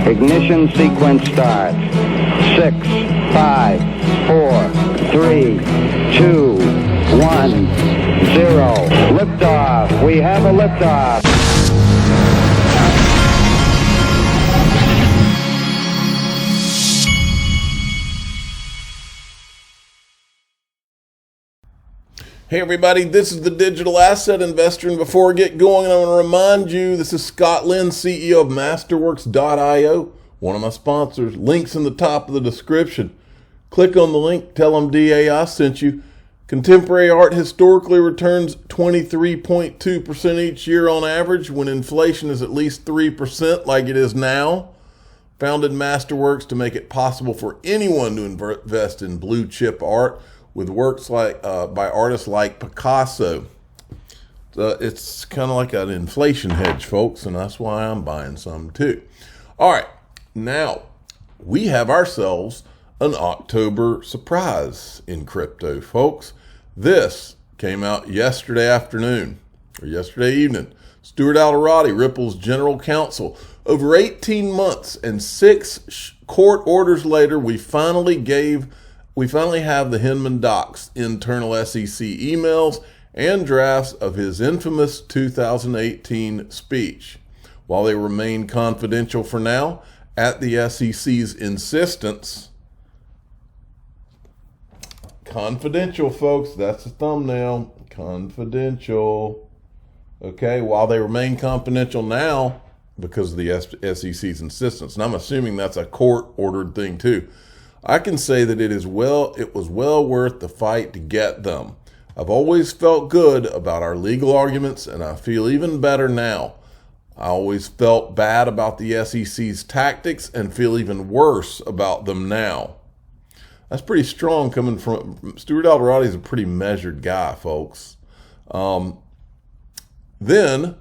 Ignition sequence starts. 6, 5, 4, 3, 2, 1, 0. Liftoff. We have a liftoff. Hey everybody, this is the Digital Asset Investor, and before we get going, I want to remind you, this is Scott Lynn, CEO of Masterworks.io, one of my sponsors. Links in the top of the description. Click on the link, tell them DAI sent you. Contemporary art historically returns 23.2% each year on average when inflation is at least 3% like it is now. Founded Masterworks to make it possible for anyone to invest in blue chip art with works like by artists like Picasso. It's kind of like an inflation hedge, folks, and that's why I'm buying some too. All right, now we have ourselves an October surprise in crypto, folks. This came out yesterday afternoon, or yesterday evening. Stuart Alderoty, Ripple's general counsel. Over 18 months and 6 court orders later, we finally have the Hinman docs, internal SEC emails, and drafts of his infamous 2018 speech. While they remain confidential for now, at the SEC's insistence, confidential, folks, that's the thumbnail, confidential. Okay, while they remain confidential now, because of the SEC's insistence, and I'm assuming that's a court-ordered thing too, I can say that it was well worth the fight to get them. I've always felt good about our legal arguments, and I feel even better now. I always felt bad about the SEC's tactics and feel even worse about them now. That's pretty strong coming from Stuart Alderoty. Is a pretty measured guy, folks. Then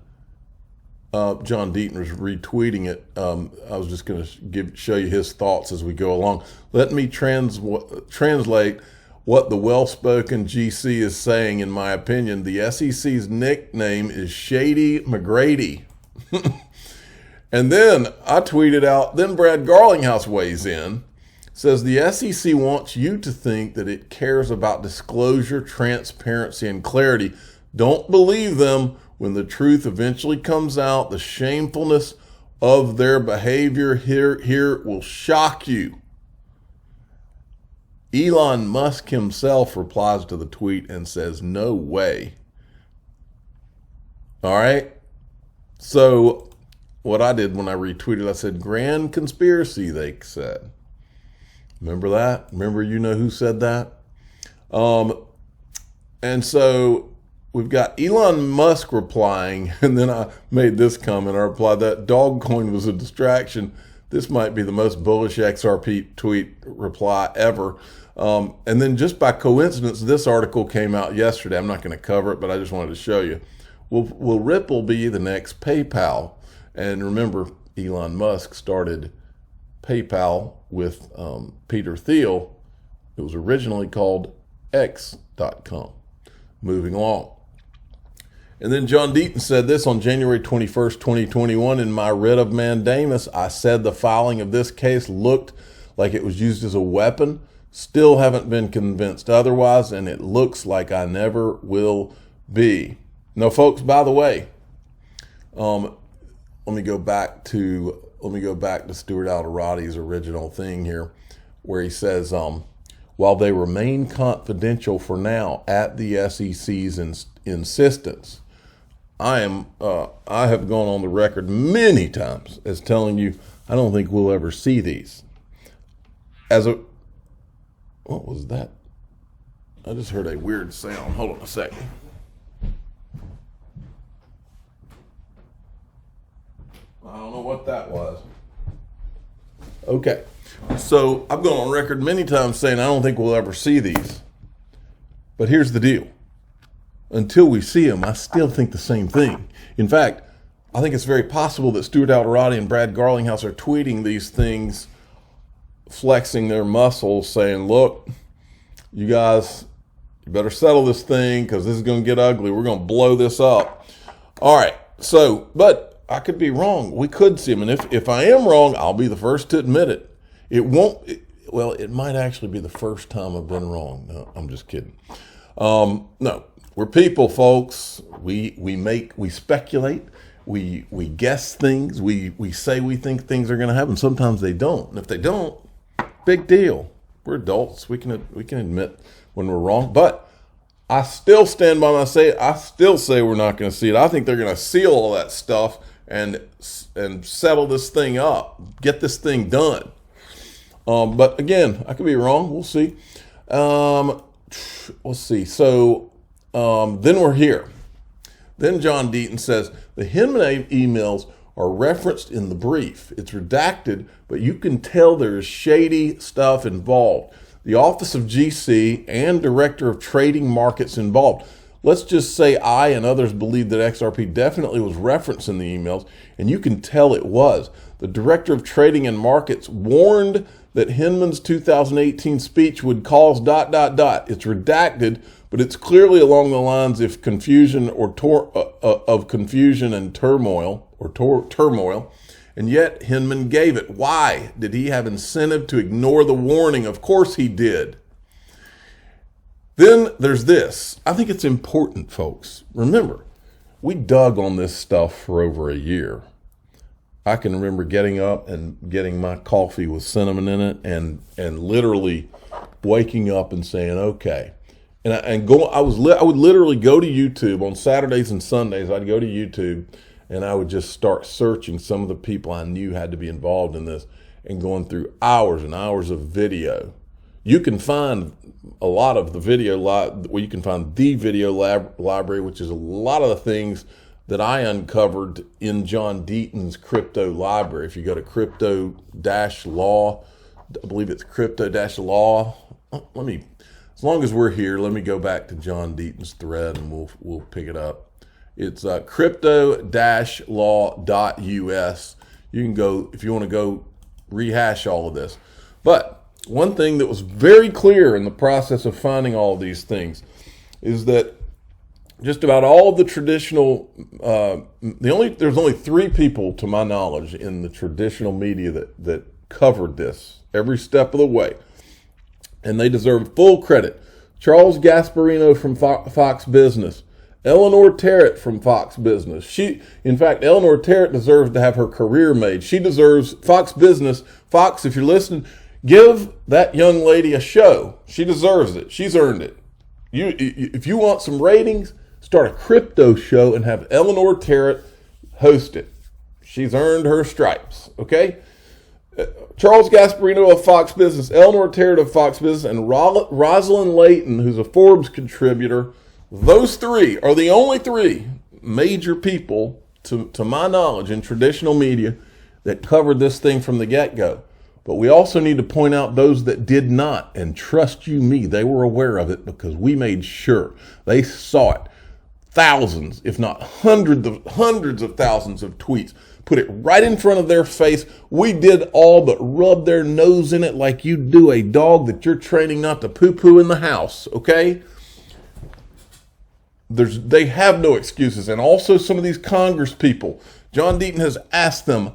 John Deaton was retweeting it. I was just going to show you his thoughts as we go along. Let me translate what the well-spoken GC is saying. In my opinion, the SEC's nickname is Shady McGrady. And then I tweeted out, then Brad Garlinghouse weighs in, says the SEC wants you to think that it cares about disclosure, transparency, and clarity. Don't believe them. When the truth eventually comes out, the shamefulness of their behavior here will shock you. Elon Musk himself replies to the tweet and says, no way. All right. So what I did when I retweeted, I said, grand conspiracy, they said. Remember that? Remember, you know who said that? And so we've got Elon Musk replying, and then I made this comment. I replied that Dogecoin was a distraction. This might be the most bullish XRP tweet reply ever. And then just by coincidence, this article came out yesterday. I'm not going to cover it, but I just wanted to show you. Will Ripple be the next PayPal? And remember, Elon Musk started PayPal with Peter Thiel. It was originally called X.com. Moving along. And then John Deaton said this on January 21st, 2021, in my writ of mandamus, I said the filing of this case looked like it was used as a weapon. Still haven't been convinced otherwise, and it looks like I never will be. Now, folks, by the way, let me go back to Stuart Alderoty's original thing here, where he says, while they remain confidential for now at the SEC's insistence. I have gone on the record many times as telling you I don't think we'll ever see these. What was that? I just heard a weird sound. Hold on a second. I don't know what that was. Okay. So I've gone on record many times saying I don't think we'll ever see these. But here's the deal. Until we see them, I still think the same thing. In fact, I think it's very possible that Stuart Alderoty and Brad Garlinghouse are tweeting these things, flexing their muscles, saying, look, you guys, you better settle this thing because this is going to get ugly. We're going to blow this up. All right. So, but I could be wrong. We could see them. And if I am wrong, I'll be the first to admit it. It might actually be the first time I've been wrong. No, I'm just kidding. No, we're people, folks. We speculate. We guess things. We say we think things are going to happen. Sometimes they don't. And if they don't, big deal. We're adults. We can admit when we're wrong. But I still stand by my say. I still say we're not going to see it. I think they're going to seal all that stuff and settle this thing up. Get this thing done. But again, I could be wrong. We'll see. Let's see. So then we're here. Then John Deaton says, the Hinman emails are referenced in the brief. It's redacted, but you can tell there is shady stuff involved. The Office of GC and Director of Trading Markets involved. Let's just say I and others believe that XRP definitely was referenced in the emails, and you can tell it was. The Director of Trading and Markets warned that Hinman's 2018 speech would cause ... It's redacted, but it's clearly along the lines of confusion of confusion and turmoil, and yet Hinman gave it. Why? Did he have incentive to ignore the warning? Of course he did. Then there's this. I think it's important, folks. Remember, we dug on this stuff for over a year. I can remember getting up and getting my coffee with cinnamon in it and literally waking up and saying, okay. I would literally go to YouTube on Saturdays and Sundays. I'd go to YouTube and I would just start searching some of the people I knew had to be involved in this and going through hours and hours of video. You can find a lot of the video, you can find the video library, which is a lot of the things that I uncovered in John Deaton's crypto library. If you go to crypto-law, I believe it's crypto-law. As long as we're here, let me go back to John Deaton's thread and we'll pick it up. It's crypto-law.us. You can go, if you want to go rehash all of this. But one thing that was very clear in the process of finding all of these things is that just about all of the traditional, there's only 3 people to my knowledge in the traditional media that covered this every step of the way. And they deserve full credit. Charles Gasparino from Fox Business, Eleanor Terrett from Fox Business. In fact, Eleanor Terrett deserves to have her career made. She deserves Fox Business. Fox, if you're listening, give that young lady a show. She deserves it. She's earned it. If you want some ratings, start a crypto show and have Eleanor Terrett host it. She's earned her stripes, okay? Charles Gasparino of Fox Business, Eleanor Terrett of Fox Business, and Rosalind Layton, who's a Forbes contributor. Those 3 are the only 3 major people, to my knowledge, in traditional media that covered this thing from the get-go. But we also need to point out those that did not, and trust you me, they were aware of it because we made sure they saw it. Thousands, if not hundreds of thousands of tweets. Put it right in front of their face. We did all but rub their nose in it like you do a dog that you're training not to poo-poo in the house, okay? They have no excuses. And also some of these Congress people, John Deaton has asked them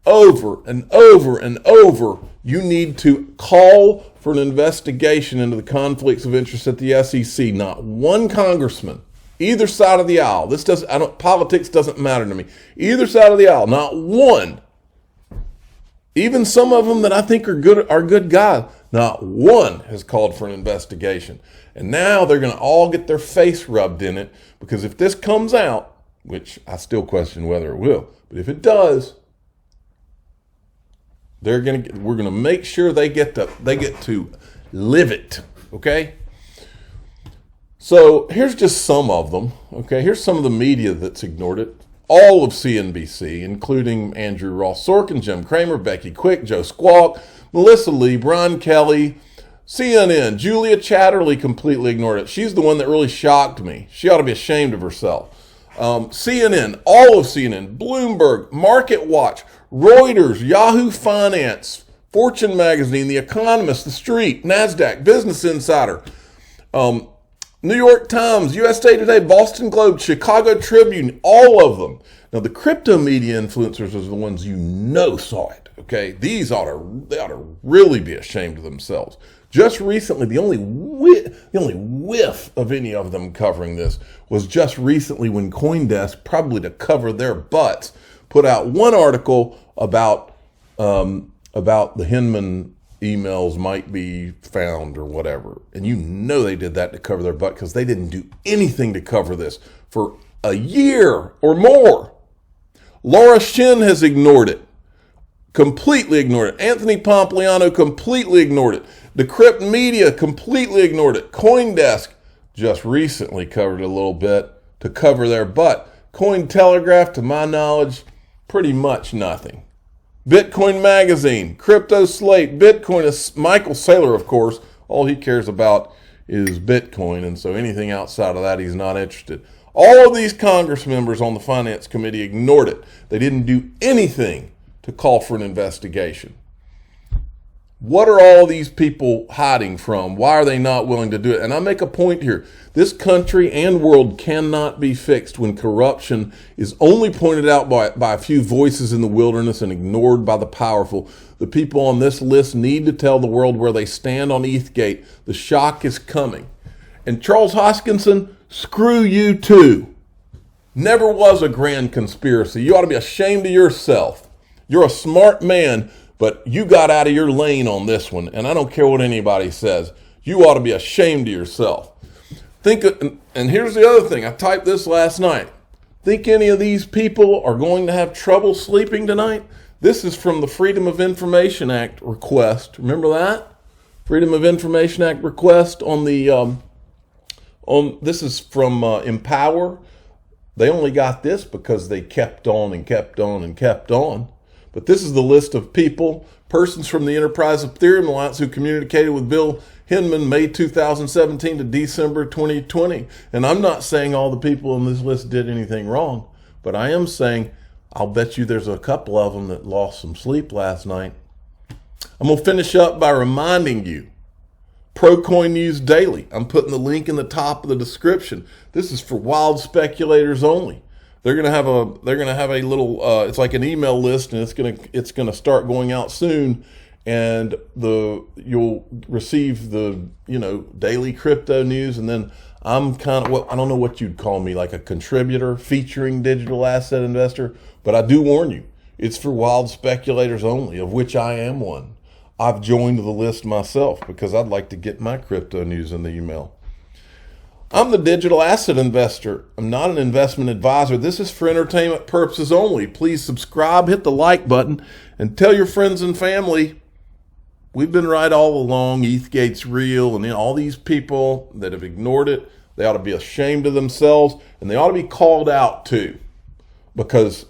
over and over and over, you need to call for an investigation into the conflicts of interest at the SEC. Not one congressman, either side of the aisle. Politics doesn't matter to me. Either side of the aisle, not one. Even some of them that I think are good guys, not one has called for an investigation. And now they're going to all get their face rubbed in it because if this comes out, which I still question whether it will, but if it does, we're going to make sure they get to live it, okay? So here's just some of them, okay? Here's some of the media that's ignored it. All of CNBC, including Andrew Ross Sorkin, Jim Cramer, Becky Quick, Joe Squawk, Melissa Lee, Brian Kelly, CNN, Julia Chatterley completely ignored it. She's the one that really shocked me. She ought to be ashamed of herself. CNN, all of CNN, Bloomberg, Market Watch, Reuters, Yahoo Finance, Fortune Magazine, The Economist, The Street, NASDAQ, Business Insider, New York Times, USA Today, Boston Globe, Chicago Tribune, all of them. Now, the crypto media influencers are the ones saw it, okay? They ought to really be ashamed of themselves. Just recently, the only whiff of any of them covering this was just recently when CoinDesk, probably to cover their butts, put out one article about the Hinman emails might be found or whatever. And they did that to cover their butt because they didn't do anything to cover this for a year or more. Laura Shin has ignored it. Completely ignored it. Anthony Pompliano completely ignored it. Decrypt Media completely ignored it. CoinDesk just recently covered it a little bit to cover their butt. Cointelegraph, to my knowledge, pretty much nothing. Bitcoin Magazine, Crypto Slate, Bitcoin is Michael Saylor, of course. All he cares about is Bitcoin, and so anything outside of that, he's not interested. All of these Congress members on the Finance Committee ignored it. They didn't do anything to call for an investigation. What are all these people hiding from? Why are they not willing to do it? And I make a point here. This country and world cannot be fixed when corruption is only pointed out by a few voices in the wilderness and ignored by the powerful. The people on this list need to tell the world where they stand on ETHgate. The shock is coming. And Charles Hoskinson, screw you too. Never was a grand conspiracy. You ought to be ashamed of yourself. You're a smart man, but you got out of your lane on this one, and I don't care what anybody says. You ought to be ashamed of yourself. And here's the other thing. I typed this last night. Think any of these people are going to have trouble sleeping tonight? This is from the Freedom of Information Act request. Remember that? Freedom of Information Act request on the this is from Empower. They only got this because they kept on and kept on and kept on. But this is the list of persons from the Enterprise Ethereum Alliance who communicated with Bill Hinman May 2017 to December 2020. And I'm not saying all the people on this list did anything wrong, but I am saying I'll bet you there's a couple of them that lost some sleep last night. I'm going to finish up by reminding you, ProCoin News Daily. I'm putting the link in the top of the description. This is for wild speculators only. They're gonna have a little. It's like an email list, and it's gonna start going out soon. And you'll receive the daily crypto news, and then I'm kind of I don't know what you'd call me, like a contributor featuring digital asset investor. But I do warn you, it's for wild speculators only, of which I am one. I've joined the list myself because I'd like to get my crypto news in the email. I'm the digital asset investor. I'm not an investment advisor. This is for entertainment purposes only. Please subscribe, hit the like button, and tell your friends and family we've been right all along. ETHgate's real, and all these people that have ignored it, they ought to be ashamed of themselves, and they ought to be called out too. Because